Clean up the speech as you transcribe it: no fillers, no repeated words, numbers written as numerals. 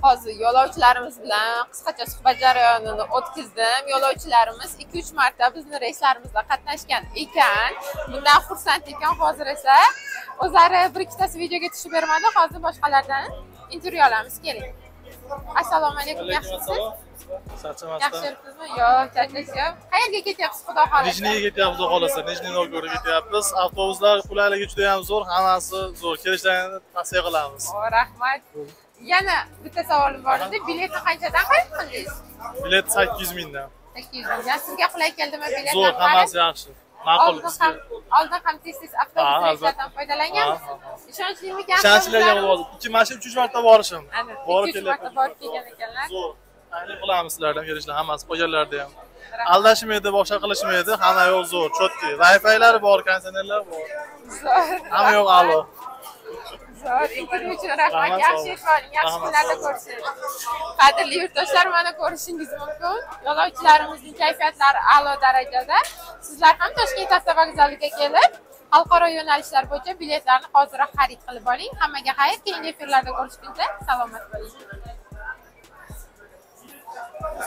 Hozir yo'lovchilarimiz bilan qisqacha suhbat jarayonini o'tkazdim. Yo'lovchilarimiz 2-3 marta bizning reyslarimizda qatnashgan ekan. Bundan xursand ekan. Hozir esa o'zlari bir ikkitasi videoga tushib bermadi. Hozir boshqalardan intervyu olamiz. Keling. Assalomu alaykum, yaxshimisiz? Charchamasdan. Yaxshimizmi? Yo'q, charchashim. Qayerga ketyapsiz, xudo xolasa? Nijniga ketyapmiz, xudo xolasa. Nijniy Novgorodga ketyapmiz. Avtobuslar qulayligi juda ham zo'r, hammasi zo'r. Kelishlarini tavsiya qilamiz. O, rahmat. Yana bitta savolim bor edi. Biletni qanchadan xarid qildingiz? Bilet 800 mingdan. 800 ming. Sizga qulay keldimi bilet? Zo'r, hammasi yaxshi. Ma'qul. Oldin ham tez-tez avtobus reyslardan foydalanganmisiz? Ishonchlimi ekan? Ishonchliga bo'ldi. 2 mashina 3 marta borishim. Borib kelyapti. Borib kelgan ekanlar. Zo'r. Taklif qilamiz sizlardan kelishlar, hammasi qo'yganlarda ham. Aldashmaydi, boshqa qilishmaydi, hamma yo'q zo'r, chotki. Wi-Fi'lari bor, konditsionerlar bor. Zo'r. Hamma yo'q a'lo. Zo'r, intervyu uchun rahmat. Yaxshi ish qiling, yaxshi kunlarda ko'rishamiz. Qadrli yurtdoshlar, mana ko'rishingiz mumkin. Yo'lovchilarimizning kayfiyatlari a'lo darajada. Sizlar ham Toshkent avtovokzaliga kelib, xalqaro yo'nalishlar bo'yicha biletlarni hoziroq xarid qilib oling. Hammaga xayr, keyingi efirlarda ko'rishguncha salomat bo'ling.